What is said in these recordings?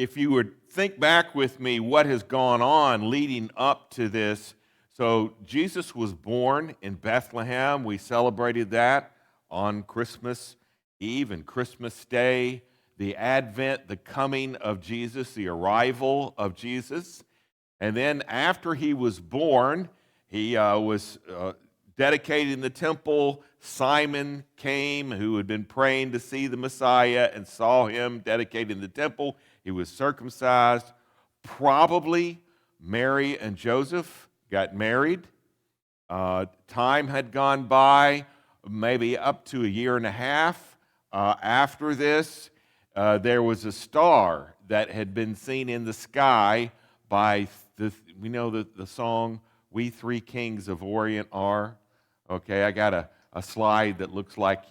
if you would think back with me what has gone on leading up to this. So Jesus was born in Bethlehem. We celebrated that on Christmas Eve and Christmas Day, the advent, the coming of Jesus, the arrival of Jesus. And then after he was born, he was dedicating the temple. Simon came, who had been praying to see the Messiah, and saw him dedicating the temple. He was circumcised. Probably Mary and Joseph got married. Time had gone by, maybe up to a year and a half. After this, there was a star that had been seen in the sky by, we know the song, "We Three Kings of Orient Are." Okay, I got a slide that looks like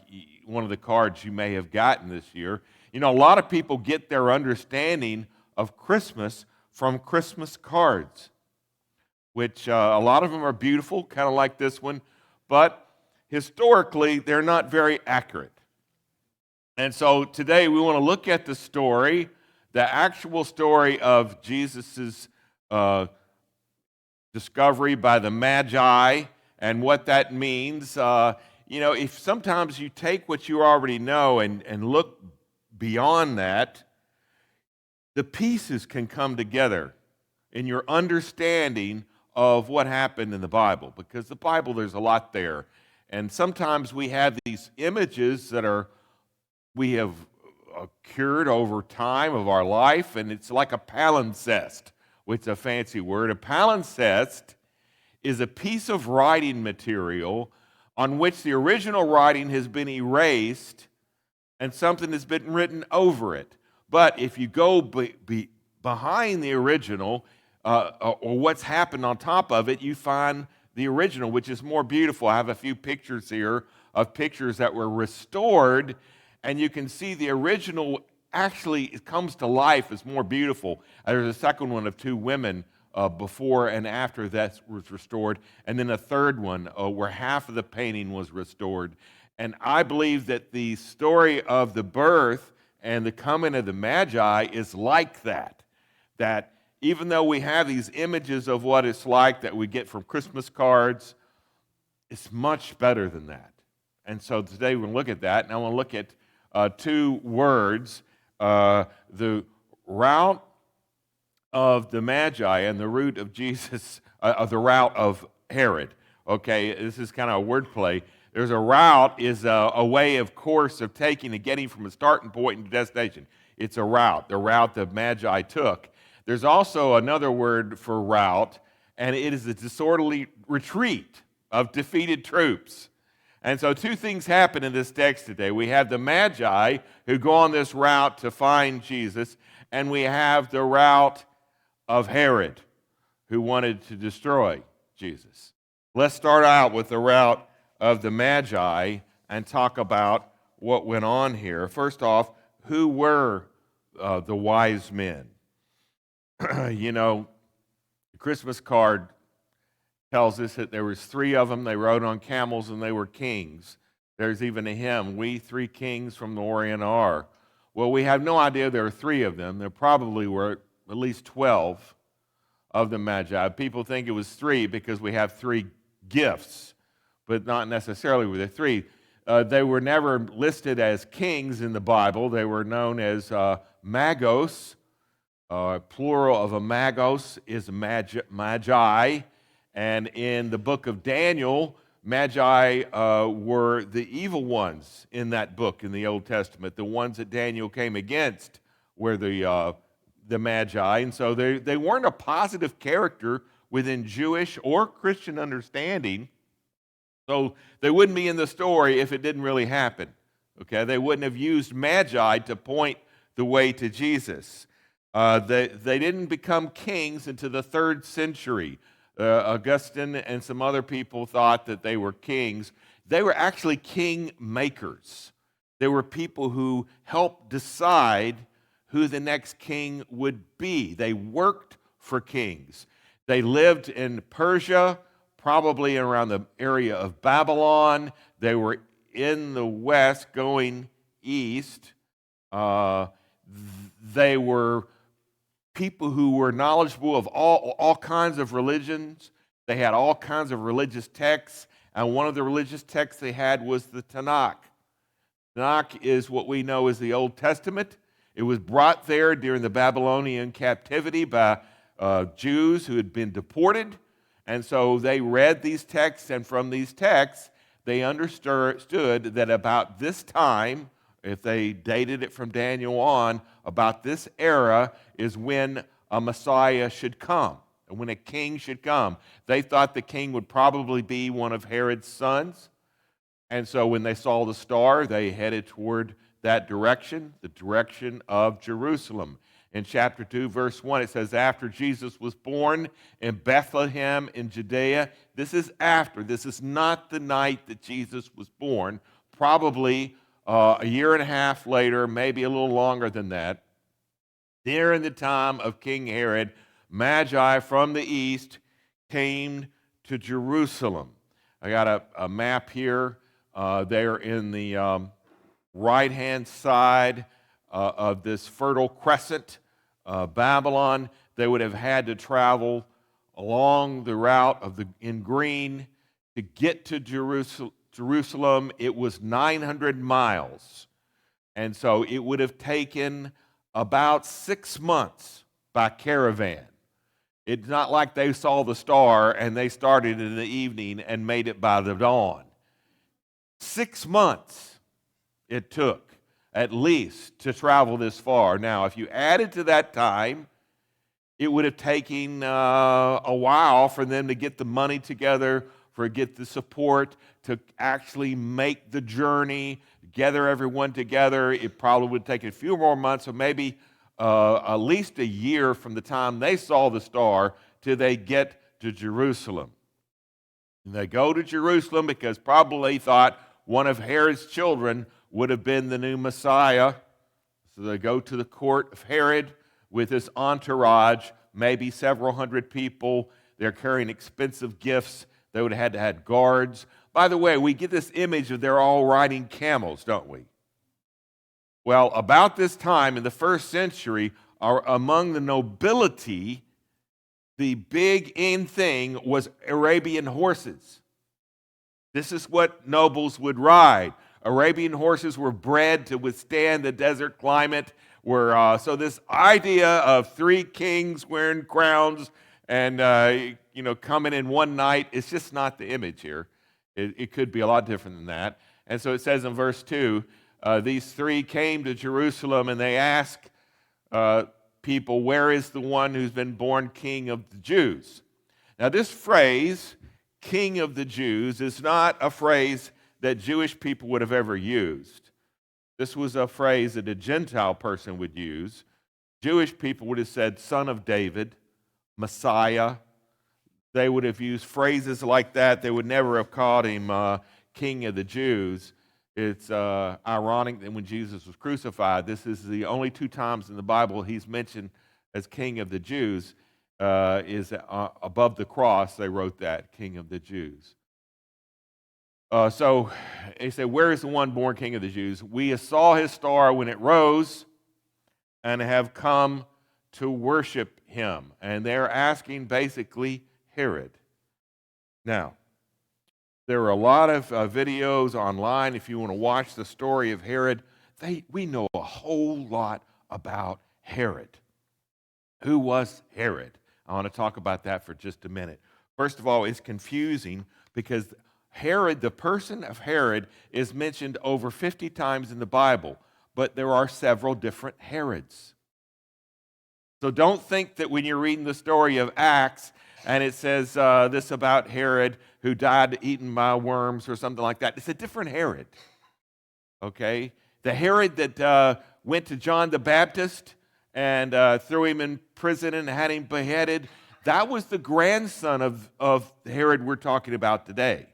one of the cards you may have gotten this year. You know, a lot of people get their understanding of Christmas from Christmas cards, which a lot of them are beautiful, kind of like this one, but historically, they're not very accurate. And so today we want to look at the story, the actual story of Jesus' discovery by the Magi and what that means. If sometimes you take what you already know and look beyond that, the pieces can come together in your understanding of what happened in the Bible, because the Bible, there's a lot there. And sometimes we have these images that we have cured over time of our life, and it's like a palimpsest, which is a fancy word. A palimpsest is a piece of writing material on which the original writing has been erased and something has been written over it. But if you go behind the original, or what's happened on top of it, you find the original, which is more beautiful. I have a few pictures here of pictures that were restored, and you can see the original actually it comes to life. It's more beautiful. There's a second one of two women before and after that was restored, and then a third one where half of the painting was restored. And I believe that the story of the birth and the coming of the Magi is like that. That even though we have these images of what it's like that we get from Christmas cards, it's much better than that. And so today we're going to look at that, and I want to look at two words, the route of the Magi and the route of Jesus, the route of Herod. Okay, this is kind of a wordplay. There's a route is a way of course of taking and getting from a starting point to destination. It's a route, the route the Magi took. There's also another word for route, and it is a disorderly retreat of defeated troops. And so two things happen in this text today. We have the Magi who go on this route to find Jesus, and we have the route of Herod who wanted to destroy Jesus. Let's start out with the route of the Magi and talk about what went on here. First off, who were the wise men? The Christmas card tells us that there was three of them. They rode on camels and they were kings. There's even a hymn, "We Three Kings from the Orient Are." Well, we have no idea there are three of them. There probably were at least 12 of the Magi. People think it was three because we have three gifts, but not necessarily were there three. They were never listed as kings in the Bible. They were known as magos. Plural of a magos is magi. And in the book of Daniel, Magi were the evil ones in that book in the Old Testament. The ones that Daniel came against were the Magi. And so they weren't a positive character within Jewish or Christian understanding. So they wouldn't be in the story if it didn't really happen. Okay, they wouldn't have used Magi to point the way to Jesus. They didn't become kings until the 3rd century. Augustine and some other people thought that they were kings. They were actually king makers. They were people who helped decide who the next king would be. They worked for kings. They lived in Persia, probably around the area of Babylon. They were in the west going east. They were people who were knowledgeable of all kinds of religions. They had all kinds of religious texts, and one of the religious texts they had was the Tanakh. Tanakh is what we know as the Old Testament. It was brought there during the Babylonian captivity by Jews who had been deported, and so they read these texts, and from these texts, they understood that about this time, if they dated it from Daniel on, about this era is when a Messiah should come, and when a king should come. They thought the king would probably be one of Herod's sons, and so when they saw the star, they headed toward that direction, the direction of Jerusalem. In chapter 2, verse 1, it says, after Jesus was born in Bethlehem in Judea. This is after. This is not the night that Jesus was born. Probably a year and a half later, maybe a little longer than that. During the time of King Herod, Magi from the east came to Jerusalem. I got a map here. They're in the right-hand side of this Fertile Crescent, Babylon. They would have had to travel along the route in green to get to Jerusalem. It was 900 miles, and so it would have taken about 6 months by caravan. It's not like they saw the star and they started in the evening and made it by the dawn. 6 months it took, at least, to travel this far. Now, if you added to that time, it would have taken a while for them to get the money together, get the support to actually make the journey, gather everyone together. It probably would take a few more months, or maybe at least a year from the time they saw the star till they get to Jerusalem. And they go to Jerusalem because probably thought one of Herod's children would have been the new Messiah. So they go to the court of Herod with his entourage, maybe several hundred people. They're carrying expensive gifts. They would have had to have guards. By the way, we get this image of they're all riding camels, don't we? Well, about this time in the first century, among the nobility, the big in thing was Arabian horses. This is what nobles would ride. Arabian horses were bred to withstand the desert climate. So this idea of three kings wearing crowns and coming in one night, it's just not the image here. It could be a lot different than that. And so it says in verse 2, these three came to Jerusalem and they asked people, where is the one who's been born king of the Jews? Now this phrase, king of the Jews, is not a phrase that Jewish people would have ever used. This was a phrase that a Gentile person would use. Jewish people would have said son of David, Messiah. They would have used phrases like that. They would never have called him king of the Jews. It's ironic that when Jesus was crucified, this is the only 2 times in the Bible he's mentioned as king of the Jews, is above the cross, they wrote that, king of the Jews. So he said, where is the one born king of the Jews? We saw his star when it rose and have come to worship him. And they're asking basically Herod. Now, there are a lot of videos online if you want to watch the story of Herod. We know a whole lot about Herod. Who was Herod? I want to talk about that for just a minute. First of all, it's confusing because Herod, the person of Herod, is mentioned over 50 times in the Bible, but there are several different Herods. So don't think that when you're reading the story of Acts and it says this about Herod who died eaten by worms or something like that, it's a different Herod. Okay? The Herod that went to John the Baptist and threw him in prison and had him beheaded, that was the grandson of Herod we're talking about today.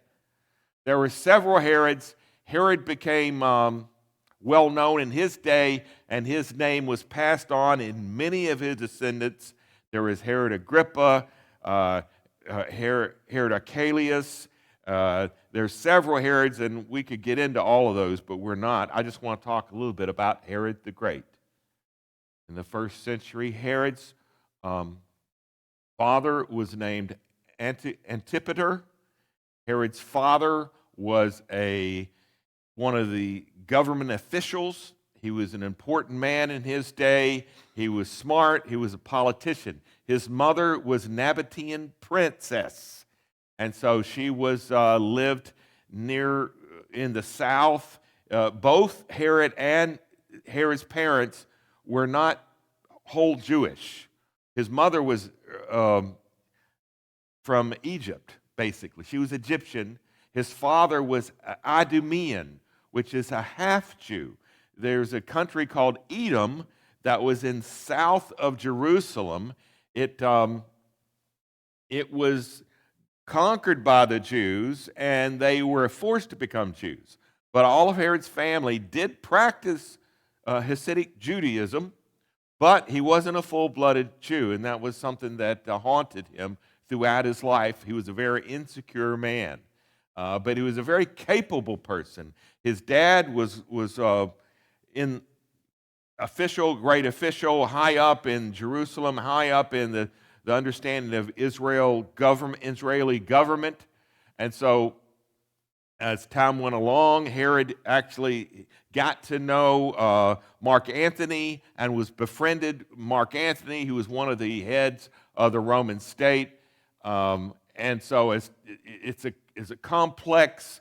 There were several Herods. Herod became well known in his day, and his name was passed on in many of his descendants. There was Herod Agrippa, Herod Archelaus. There's several Herods, and we could get into all of those, but we're not. I just want to talk a little bit about Herod the Great. In the first century, Herods Um, father was named Antipater. Herod's father was one of the government officials. He was an important man in his day. He was smart. He was a politician. His mother was Nabatean princess, and so she was lived near in the south. Both Herod and Herod's parents were not whole Jewish. His mother was from Egypt, basically. She was Egyptian. His father was Idumean, which is a half Jew. There's a country called Edom that was in south of Jerusalem. It was conquered by the Jews, and they were forced to become Jews. But all of Herod's family did practice Hasidic Judaism, but he wasn't a full-blooded Jew, and that was something that haunted him throughout his life. He was a very insecure man, but he was a very capable person. His dad was in great official, high up in Jerusalem, high up in the understanding of Israeli government. And so as time went along, Herod actually got to know Mark Antony and was befriended Mark Antony, who was one of the heads of the Roman state. And so it's a complex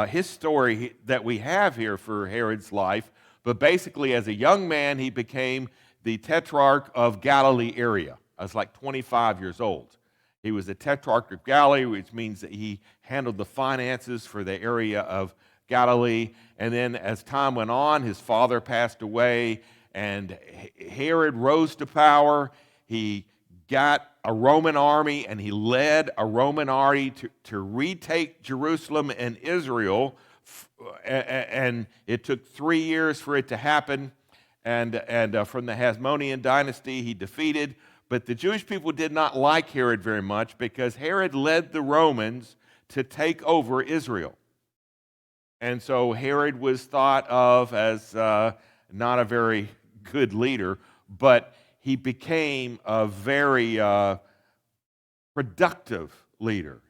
history that we have here for Herod's life. But basically, as a young man, he became the tetrarch of Galilee area. I was like 25 years old. He was the tetrarch of Galilee, which means that he handled the finances for the area of Galilee. And then as time went on, his father passed away, and Herod rose to power. He got a Roman army, and he led a Roman army to retake Jerusalem and Israel. And it took 3 years for it to happen. And from the Hasmonean dynasty, he defeated. But the Jewish people did not like Herod very much because Herod led the Romans to take over Israel. And so Herod was thought of as not a very good leader, but he became a very productive leader.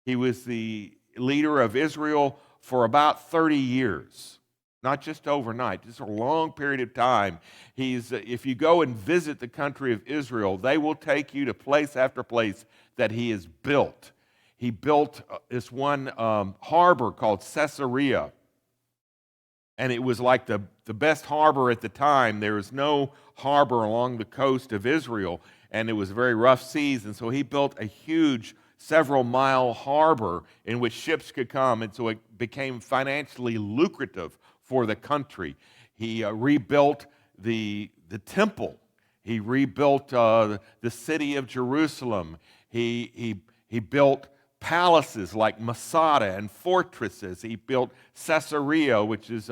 He was the leader of Israel for about 30 years. Not just overnight, just a long period of time. If you go and visit the country of Israel, they will take you to place after place that he has built. He built this one harbor called Caesarea, and it was like the best harbor at the time. There was no harbor along the coast of Israel, and it was very rough seas, and so he built a huge several-mile harbor in which ships could come, and so it became financially lucrative for the country. He rebuilt the temple. He rebuilt the city of Jerusalem. He built palaces like Masada and fortresses. He built Caesarea, which is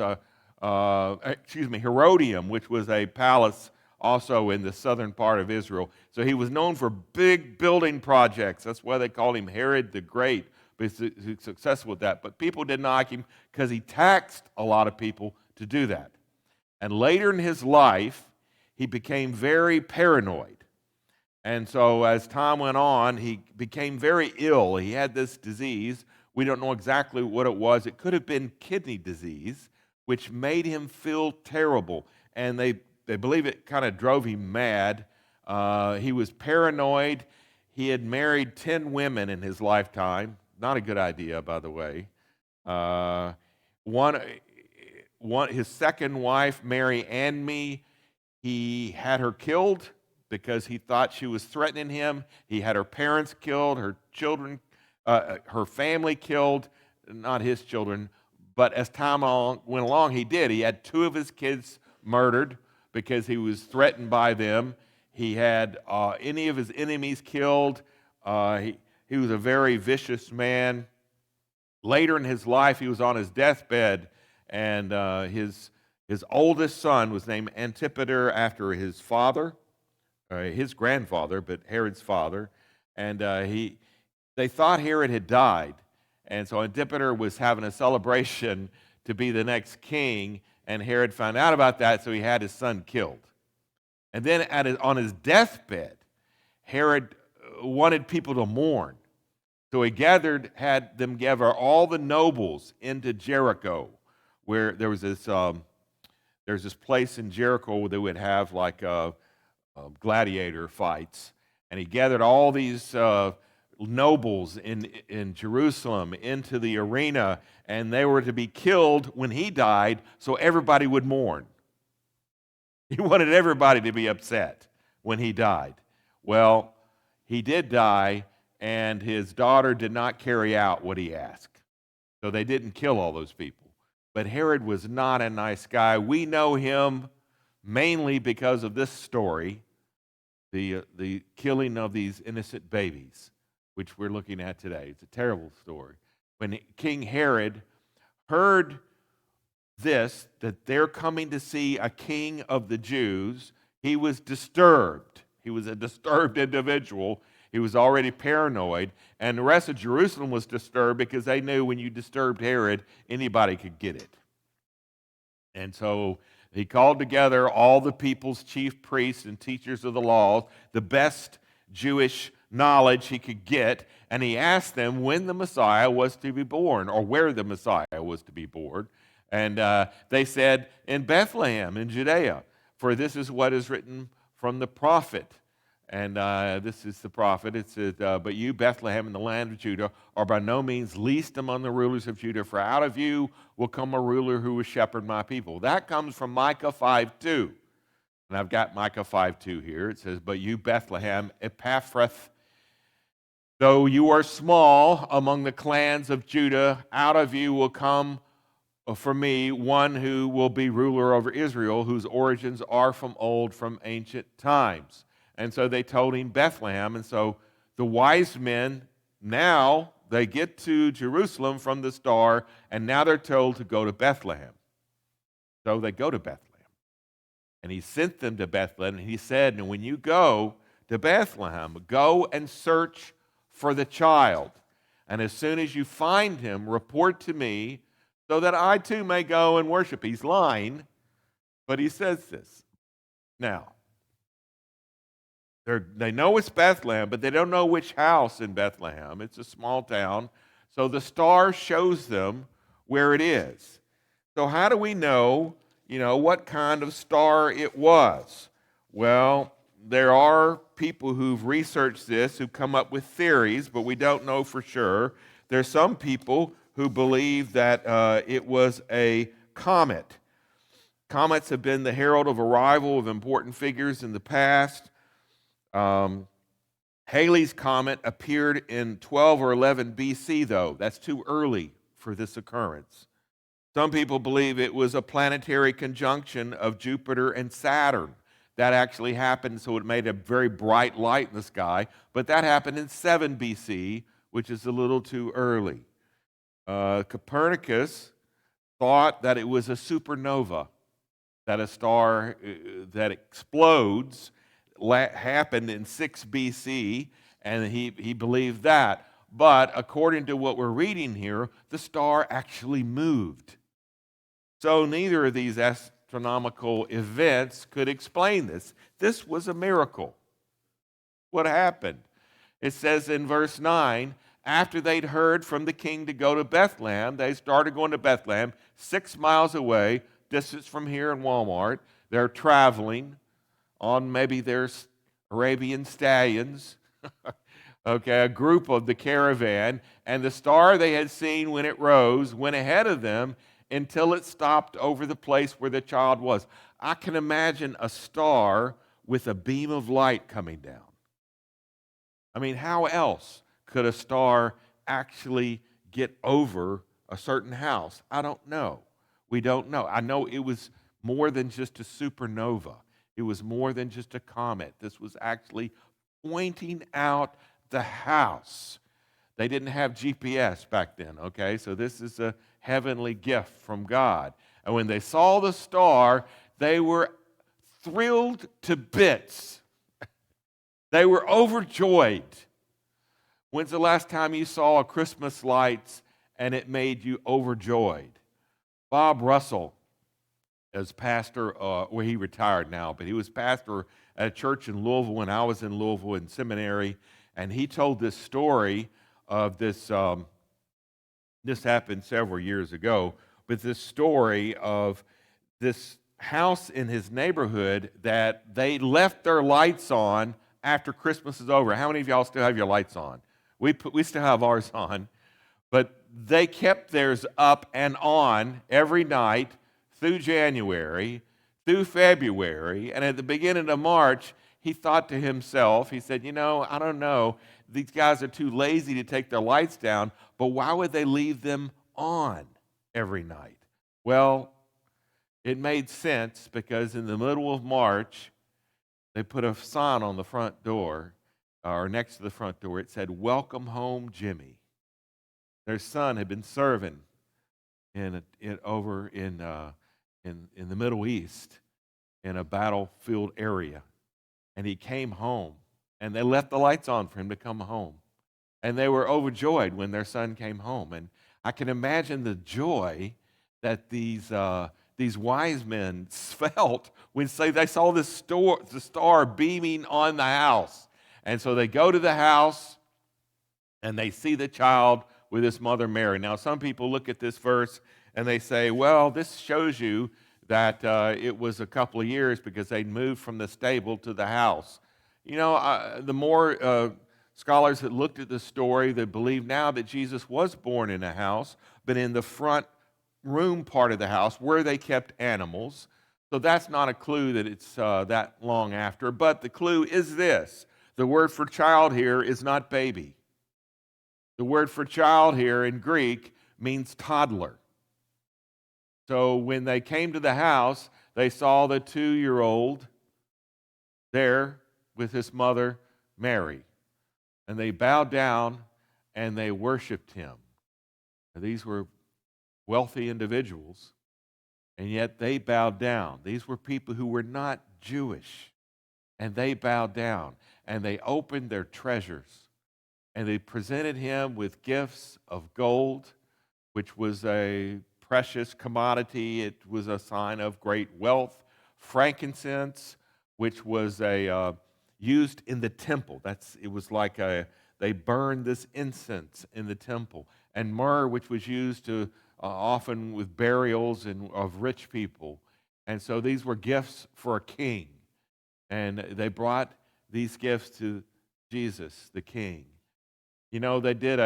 Herodium, which was a palace also in the southern part of Israel. So he was known for big building projects. That's why they called him Herod the Great. But he's successful with that. But people didn't like him because he taxed a lot of people to do that. And later in his life, he became very paranoid. And so as time went on, he became very ill. He had this disease. We don't know exactly what it was. It could have been kidney disease, which made him feel terrible. And they believe it kind of drove him mad. He was paranoid. He had married 10 women in his lifetime. Not a good idea, by the way. His second wife, Mary Anne, he had her killed because he thought she was threatening him. He had her parents killed, her children, her family killed, not his children. But as time went along, he did. He had 2 of his kids murdered because he was threatened by them. He had any of his enemies killed. He was a very vicious man. Later in his life, he was on his deathbed, and his oldest son was named Antipater after his father, his grandfather, but Herod's father. And they thought Herod had died, and so Antipater was having a celebration to be the next king, and Herod found out about that, so he had his son killed. And then on his deathbed, Herod wanted people to mourn. So he had them gather all the nobles into Jericho, where there's this place in Jericho where they would have like gladiator fights. And he gathered all these nobles in Jerusalem into the arena, and they were to be killed when he died so everybody would mourn. He wanted everybody to be upset when he died. Well, he did die, and his daughter did not carry out what he asked. So they didn't kill all those people. But Herod was not a nice guy. We know him mainly because of this story, the killing of these innocent babies, which we're looking at today. It's a terrible story. When King Herod heard this, that they're coming to see a king of the Jews, he was disturbed. He was a disturbed individual. He was already paranoid, and the rest of Jerusalem was disturbed because they knew when you disturbed Herod, anybody could get it. And so he called together all the people's chief priests and teachers of the law, the best Jewish knowledge he could get, and he asked them when the Messiah was to be born, or where the Messiah was to be born. And they said, in Bethlehem, in Judea, for this is what is written from the prophet. And this is the prophet. It says, but you, Bethlehem, in the land of Judah, are by no means least among the rulers of Judah, for out of you will come a ruler who will shepherd my people. That comes from Micah 5:2. And I've got Micah 5:2 here. It says, but you, Bethlehem, Ephrathah, though you are small among the clans of Judah, out of you will come for me one who will be ruler over Israel, whose origins are from old, from ancient times. And so they told him Bethlehem. And so the wise men, now they get to Jerusalem from the star, and now they're told to go to Bethlehem. So they go to Bethlehem. And he sent them to Bethlehem, and he said, and when you go to Bethlehem, go and search for the child. And as soon as you find him, report to me, so that I too may go and worship. He's lying, but he says this. Now, they know it's Bethlehem, but they don't know which house in Bethlehem. It's a small town. So the star shows them where it is. So how do we know, what kind of star it was? Well, there are people who've researched this, who come up with theories, but we don't know for sure. There's some people who believe that it was a comet. Comets have been the herald of arrival of important figures in the past. Halley's Comet appeared in 12 or 11 BC, though. That's too early for this occurrence. Some people believe it was a planetary conjunction of Jupiter and Saturn. That actually happened, so it made a very bright light in the sky, but that happened in 7 BC, which is a little too early. Copernicus thought that it was a supernova, that a star that explodes happened in 6 BC, and he believed that. But according to what we're reading here, the star actually moved. So neither of these astronomical events could explain this. This was a miracle. What happened? It says in verse 9, after they'd heard from the king to go to Bethlehem, they started going to Bethlehem, 6 miles away, distance from here in Walmart. They're traveling on maybe their Arabian stallions, okay, a group of the caravan, and the star they had seen when it rose went ahead of them until it stopped over the place where the child was. I can imagine a star with a beam of light coming down. I mean, how else could a star actually get over a certain house? I don't know. We don't know. I know it was more than just a supernova. It was more than just a comet. This was actually pointing out the house. They didn't have GPS back then, okay? So this is a heavenly gift from God. And when they saw the star, they were thrilled to bits. They were overjoyed. When's the last time you saw a Christmas lights and it made you overjoyed? Bob Russell, as pastor, he retired now, but he was pastor at a church in Louisville when I was in Louisville in seminary, and he told this story of this. This happened several years ago, but this story of this house in his neighborhood that they left their lights on after Christmas is over. How many of y'all still have your lights on? We still have ours on, but they kept theirs up and on every night through January, through February, and at the beginning of March, he thought to himself, he said, I don't know, these guys are too lazy to take their lights down, but why would they leave them on every night? Well, it made sense because in the middle of March, they put a sign on the front door, or next to the front door. It said, "Welcome home, Jimmy." Their son had been serving over in the Middle East in a battlefield area, and he came home, and they left the lights on for him to come home, and they were overjoyed when their son came home. And I can imagine the joy that these wise men felt when they saw the star beaming on the house. And so they go to the house, and they see the child with his mother Mary. Now, some people look at this verse, and they say, well, this shows you that it was a couple of years because they moved from the stable to the house. The more scholars that looked at the story, they believe now that Jesus was born in a house, but in the front room part of the house where they kept animals. So that's not a clue that it's that long after. But the clue is this. The word for child here is not baby. The word for child here in Greek means toddler. So when they came to the house, they saw the 2-year-old there with his mother Mary. And they bowed down and they worshiped him. Now, these were wealthy individuals, and yet they bowed down. These were people who were not Jewish, and they bowed down, and they opened their treasures, and they presented him with gifts of gold, which was a precious commodity. It was a sign of great wealth. Frankincense, which was used in the temple. It was like they burned this incense in the temple. And myrrh, which was used to often with burials of rich people. And so these were gifts for a king. And they brought these gifts to Jesus, the king. They did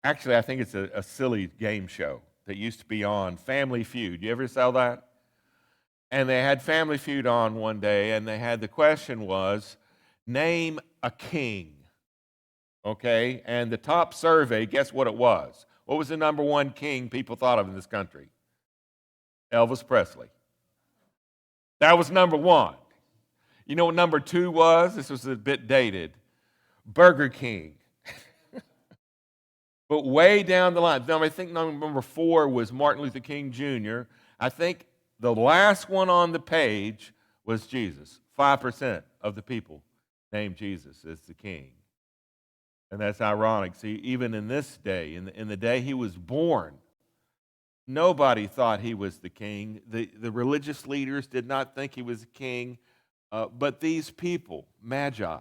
actually, I think it's a silly game show that used to be on Family Feud. You ever saw that? And they had Family Feud on one day, and the question was, name a king. Okay? And the top survey, guess what it was? What was the number one king people thought of in this country? Elvis Presley. That was number one. You know what number two was? This was a bit dated. Burger King. But way down the line, I think number 4 was Martin Luther King Jr. I think the last one on the page was Jesus. 5% of the people named Jesus as the king. And that's ironic. See, even in this day, in the day he was born, nobody thought he was the king. The religious leaders did not think he was a king. But these people, Magi,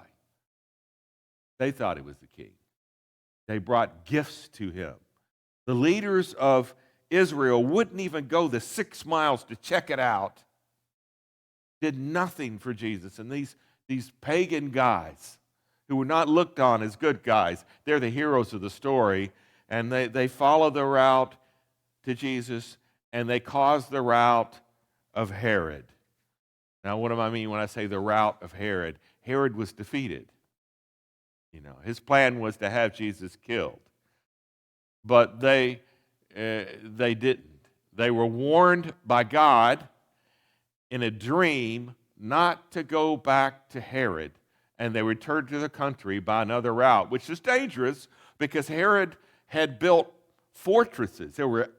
they thought he was the king. They brought gifts to him. The leaders of Israel wouldn't even go the 6 miles to check it out. Did nothing for Jesus. And these pagan guys who were not looked on as good guys, they're the heroes of the story. And they follow the route to Jesus, and they cause the route of Herod. Now, what do I mean when I say the route of Herod? Herod was defeated. His plan was to have Jesus killed. But they didn't. They were warned by God in a dream not to go back to Herod, and they returned to the country by another route, which is dangerous because Herod had built fortresses. There were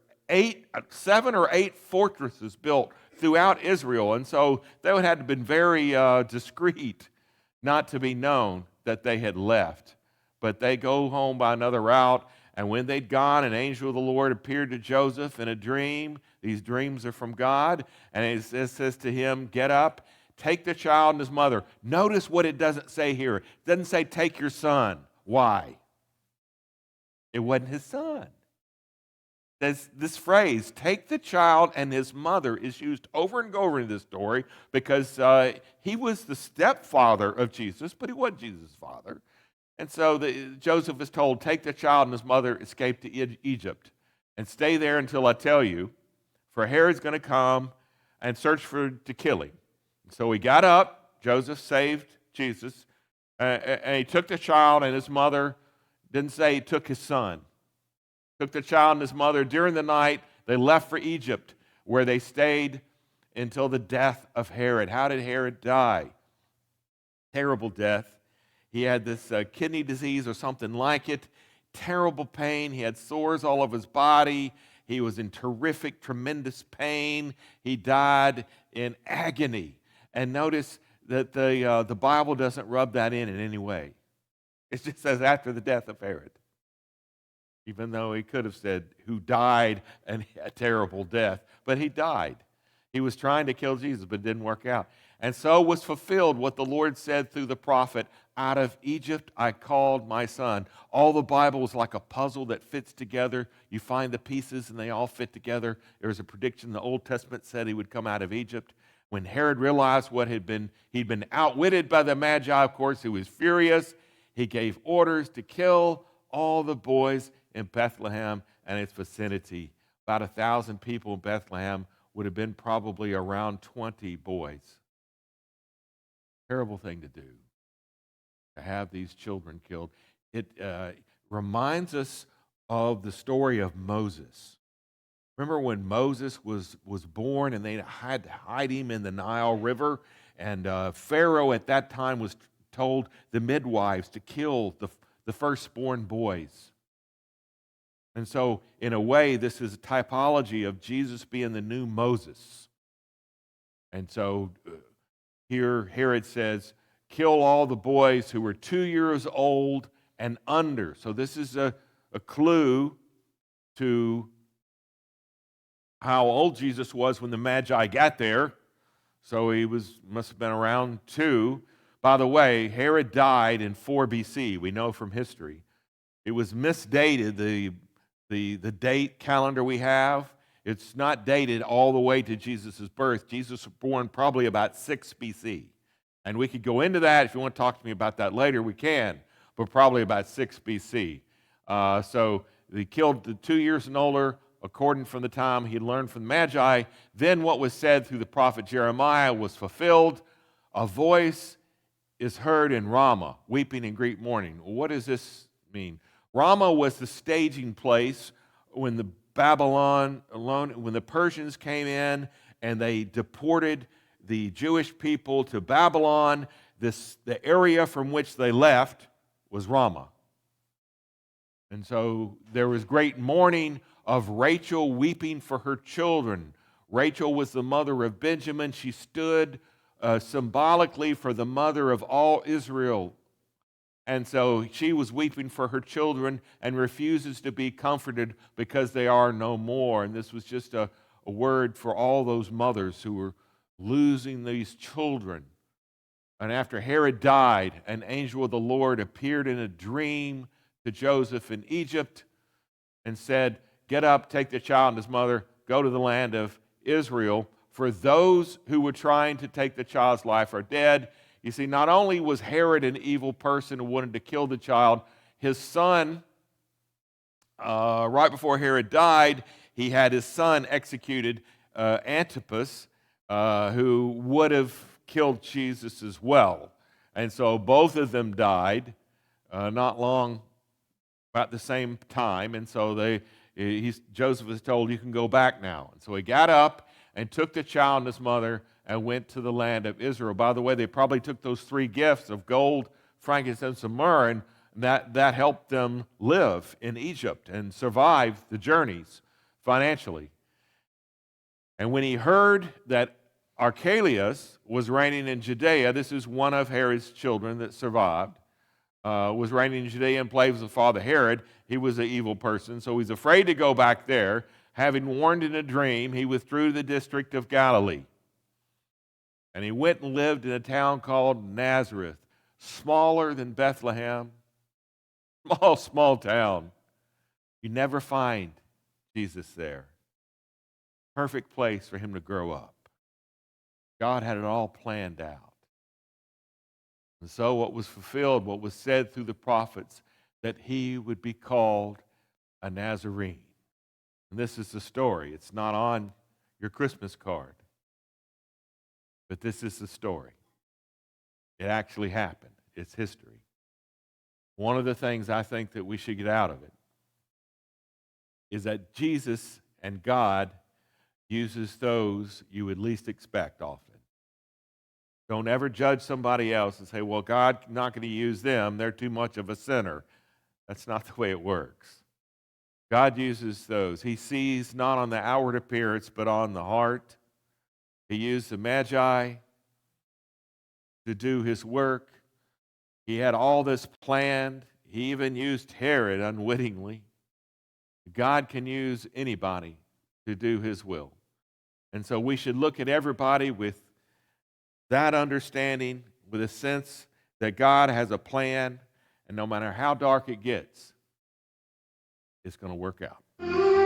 7 or 8 fortresses built throughout Israel, and so they would have been very discreet not to be known that they had left. But they go home by another route, And when they'd gone, an angel of the Lord appeared to Joseph in a dream. These dreams are from God. And it says to him, get up, take the child and his mother. Notice what it doesn't say here. It doesn't say take your son. Why? It wasn't his son. This phrase, take the child and his mother, is used over and over in this story because he was the stepfather of Jesus, but he wasn't Jesus' father. And so Joseph is told, take the child and his mother, escape to Egypt, and stay there until I tell you, for Herod's going to come and search to kill him. So he got up, Joseph saved Jesus, and he took the child and his mother. Didn't say he took his son. Took the child and his mother. During the night, they left for Egypt, where they stayed until the death of Herod. How did Herod die? Terrible death. He had this kidney disease or something like it. Terrible pain. He had sores all over his body. He was in terrific, tremendous pain. He died in agony. And notice that the Bible doesn't rub that in any way. It just says after the death of Herod. Even though he could have said who died and a terrible death. But he died. He was trying to kill Jesus, but it didn't work out. And so was fulfilled what the Lord said through the prophet, out of Egypt I called my son. All the Bible is like a puzzle that fits together. You find the pieces and they all fit together. There was a prediction the Old Testament said he would come out of Egypt. When Herod realized he'd been outwitted by the Magi, of course, he was furious. He gave orders to kill all the boys in Bethlehem and its vicinity. About 1,000 people in Bethlehem, would have been probably around 20 boys. Terrible thing to do, to have these children killed. It reminds us of the story of Moses. Remember when Moses was born and they had to hide him in the Nile River, and Pharaoh at that time was told the midwives to kill the firstborn boys. And so, in a way, this is a typology of Jesus being the new Moses. And so, here Herod says, kill all the boys who were 2 years old and under. So this is a clue to how old Jesus was when the Magi got there. So he must have been around 2. By the way, Herod died in 4 BC. We know from history. It was misdated, the date calendar we have. It's not dated all the way to Jesus' birth. Jesus was born probably about 6 BC. And we could go into that. If you want to talk to me about that later, we can. But probably about 6 BC. So they killed the 2 years and older, according from the time he learned from the Magi. Then what was said through the prophet Jeremiah was fulfilled. A voice is heard in Ramah, weeping and great mourning. What does this mean? Ramah was the staging place when the Persians came in and they deported the Jewish people to Babylon. The area from which they left was Ramah. And so there was great mourning of Rachel weeping for her children. Rachel was the mother of Benjamin. She stood symbolically for the mother of all Israel. And so she was weeping for her children and refuses to be comforted because they are no more. And this was just a word for all those mothers who were losing these children. And after Herod died, an angel of the Lord appeared in a dream to Joseph in Egypt and said, get up, take the child and his mother, go to the land of Israel. For those who were trying to take the child's life are dead. You see, not only was Herod an evil person who wanted to kill the child, his son, right before Herod died, he had his son executed, Antipas, who would have killed Jesus as well. And so both of them died not long, about the same time. And so Joseph was told, you can go back now. And so he got up and took the child and his mother and went to the land of Israel. By the way, they probably took those 3 gifts of gold, frankincense, and myrrh, and that helped them live in Egypt and survive the journeys financially. And when he heard that Archelaus was reigning in Judea, this is one of Herod's children that survived, was reigning in Judea in place of Father Herod. He was an evil person, so he's afraid to go back there. Having warned in a dream, he withdrew to the district of Galilee. And he went and lived in a town called Nazareth, smaller than Bethlehem. Small town. You never find Jesus there. Perfect place for him to grow up. God had it all planned out. And so what was fulfilled, what was said through the prophets, that he would be called a Nazarene. And this is the story. It's not on your Christmas card. But this is the story. It actually happened. It's history. One of the things I think that we should get out of it is that Jesus and God uses those you would least expect often. Don't ever judge somebody else and say, well, God's not going to use them. They're too much of a sinner. That's not the way it works. God uses those. He sees not on the outward appearance, but on the heart. He used the Magi to do his work. He had all this planned. He even used Herod unwittingly. God can use anybody to do his will. And so we should look at everybody with that understanding, with a sense that God has a plan, and no matter how dark it gets, it's going to work out.